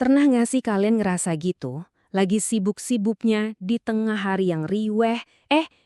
Pernah nggak sih kalian ngerasa gitu? Lagi sibuk-sibuknya di tengah hari yang riweh,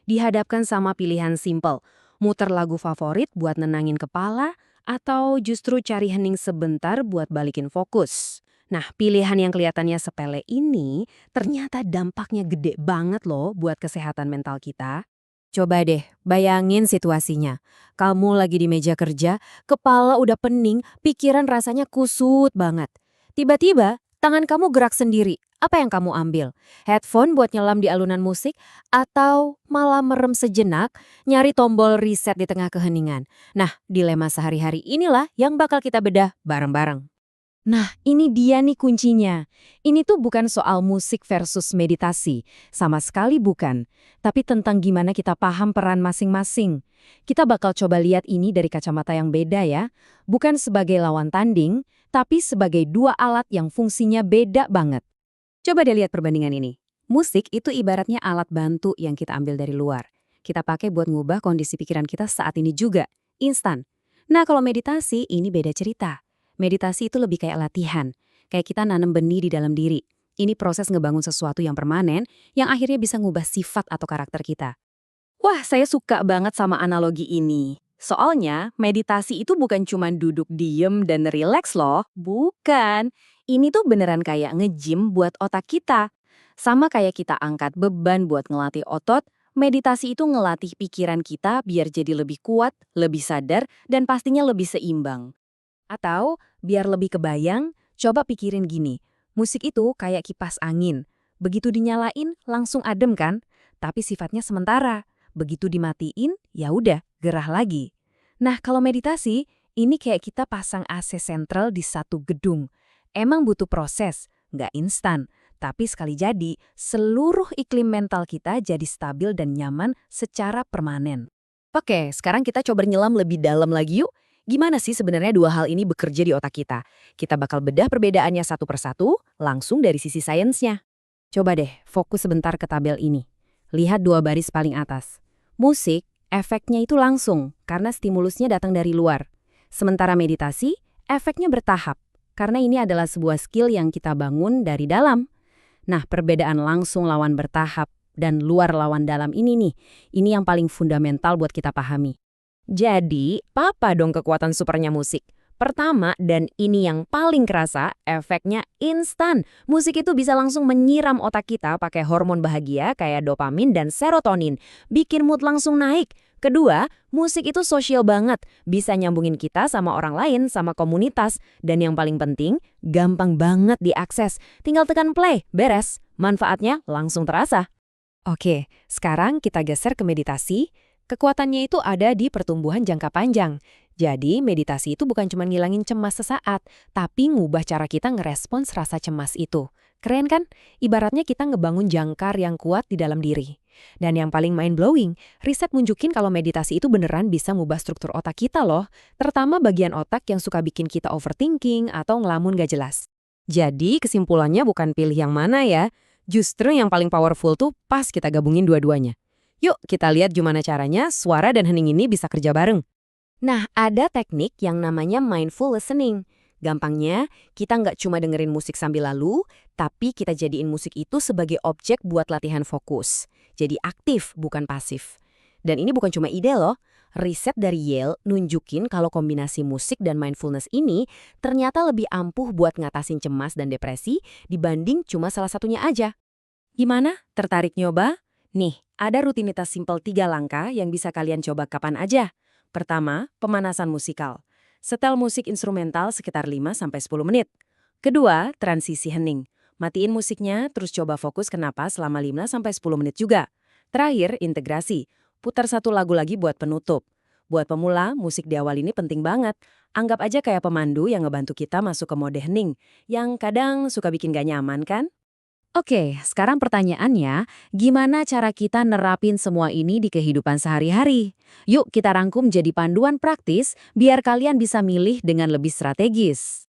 dihadapkan sama pilihan simple. Muter lagu favorit buat nenangin kepala, atau justru cari hening sebentar buat balikin fokus. Nah, pilihan yang kelihatannya sepele ini ternyata dampaknya gede banget loh buat kesehatan mental kita. Coba deh, bayangin situasinya. Kamu lagi di meja kerja, kepala udah pening, pikiran rasanya kusut banget. Tiba-tiba, tangan kamu gerak sendiri. Apa yang kamu ambil? Headphone buat nyelam di alunan musik? Atau malah merem sejenak, nyari tombol reset di tengah keheningan? Nah, dilema sehari-hari inilah yang bakal kita bedah bareng-bareng. Nah, ini dia nih kuncinya. Ini tuh bukan soal musik versus meditasi, sama sekali bukan. Tapi tentang gimana kita paham peran masing-masing. Kita bakal coba lihat ini dari kacamata yang beda ya. Bukan sebagai lawan tanding, tapi sebagai dua alat yang fungsinya beda banget. Coba deh lihat perbandingan ini. Musik itu ibaratnya alat bantu yang kita ambil dari luar. Kita pakai buat ngubah kondisi pikiran kita saat ini juga. Instan. Nah, kalau meditasi ini beda cerita. Meditasi itu lebih kayak latihan. Kayak kita nanam benih di dalam diri. Ini proses ngebangun sesuatu yang permanen yang akhirnya bisa ngubah sifat atau karakter kita. Wah, saya suka banget sama analogi ini. Soalnya, meditasi itu bukan cuma duduk diem dan rileks loh. Bukan. Ini tuh beneran kayak nge-gym buat otak kita. Sama kayak kita angkat beban buat ngelatih otot, meditasi itu ngelatih pikiran kita biar jadi lebih kuat, lebih sadar, dan pastinya lebih seimbang. Atau, biar lebih kebayang, coba pikirin gini. Musik itu kayak kipas angin. Begitu dinyalain, langsung adem kan? Tapi sifatnya sementara. Begitu dimatiin, ya udah, gerah lagi. Nah, kalau meditasi, ini kayak kita pasang AC sentral di satu gedung. Emang butuh proses, nggak instan. Tapi sekali jadi, seluruh iklim mental kita jadi stabil dan nyaman secara permanen. Oke, sekarang kita coba nyelam lebih dalam lagi yuk. Gimana sih sebenarnya dua hal ini bekerja di otak kita? Kita bakal bedah perbedaannya satu persatu, langsung dari sisi sainsnya. Coba deh, fokus sebentar ke tabel ini. Lihat dua baris paling atas. Musik, efeknya itu langsung, karena stimulusnya datang dari luar. Sementara meditasi, efeknya bertahap, karena ini adalah sebuah skill yang kita bangun dari dalam. Nah, perbedaan langsung lawan bertahap dan luar lawan dalam ini nih, ini yang paling fundamental buat kita pahami. Jadi, apa dong kekuatan supernya musik? Pertama, dan ini yang paling kerasa, efeknya instan. Musik itu bisa langsung menyiram otak kita pakai hormon bahagia kayak dopamin dan serotonin. Bikin mood langsung naik. Kedua, musik itu sosial banget. Bisa nyambungin kita sama orang lain, sama komunitas. Dan yang paling penting, gampang banget diakses. Tinggal tekan play, beres. Manfaatnya langsung terasa. Oke, sekarang kita geser ke meditasi. Kekuatannya itu ada di pertumbuhan jangka panjang. Jadi, meditasi itu bukan cuma ngilangin cemas sesaat, tapi ngubah cara kita ngerespons rasa cemas itu. Keren kan? Ibaratnya kita ngebangun jangkar yang kuat di dalam diri. Dan yang paling mind-blowing, riset nunjukin kalau meditasi itu beneran bisa ngubah struktur otak kita loh, terutama bagian otak yang suka bikin kita overthinking atau ngelamun gak jelas. Jadi, kesimpulannya bukan pilih yang mana ya, justru yang paling powerful tuh pas kita gabungin dua-duanya. Yuk, kita lihat gimana caranya suara dan hening ini bisa kerja bareng. Nah, ada teknik yang namanya mindful listening. Gampangnya, kita nggak cuma dengerin musik sambil lalu, tapi kita jadiin musik itu sebagai objek buat latihan fokus. Jadi aktif, bukan pasif. Dan ini bukan cuma ide loh. Riset dari Yale nunjukin kalau kombinasi musik dan mindfulness ini ternyata lebih ampuh buat ngatasin cemas dan depresi dibanding cuma salah satunya aja. Gimana? Tertarik nyoba? Nih, ada rutinitas simpel 3 langkah yang bisa kalian coba kapan aja. Pertama, pemanasan musikal. Setel musik instrumental sekitar 5-10 menit. Kedua, transisi hening. Matiin musiknya, terus coba fokus ke napas selama 5-10 menit juga. Terakhir, integrasi. Putar satu lagu lagi buat penutup. Buat pemula, musik di awal ini penting banget. Anggap aja kayak pemandu yang ngebantu kita masuk ke mode hening, yang kadang suka bikin gak nyaman kan? Oke, sekarang pertanyaannya, gimana cara kita nerapin semua ini di kehidupan sehari-hari? Yuk kita rangkum jadi panduan praktis biar kalian bisa milih dengan lebih strategis.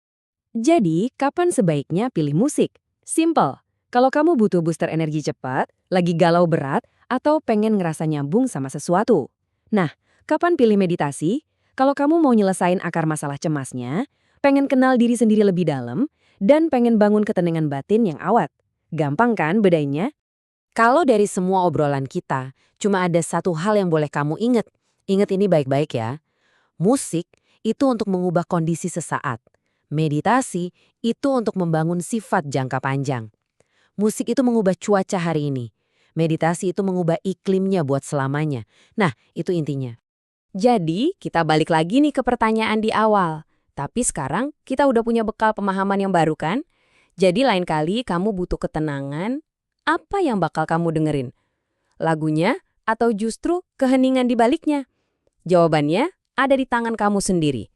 Jadi, kapan sebaiknya pilih musik? Simple. Kalau kamu butuh booster energi cepat, lagi galau berat, atau pengen ngerasa nyambung sama sesuatu. Nah, kapan pilih meditasi? Kalau kamu mau nyelesain akar masalah cemasnya, pengen kenal diri sendiri lebih dalam, dan pengen bangun ketenangan batin yang awet. Gampang kan bedainnya? Kalau dari semua obrolan kita, cuma ada satu hal yang boleh kamu ingat. Ingat ini baik-baik ya. Musik itu untuk mengubah kondisi sesaat. Meditasi itu untuk membangun sifat jangka panjang. Musik itu mengubah cuaca hari ini. Meditasi itu mengubah iklimnya buat selamanya. Nah, itu intinya. Jadi, kita balik lagi nih ke pertanyaan di awal. Tapi sekarang kita udah punya bekal pemahaman yang baru kan? Jadi lain kali kamu butuh ketenangan, apa yang bakal kamu dengerin? Lagunya atau justru keheningan di baliknya? Jawabannya ada di tangan kamu sendiri.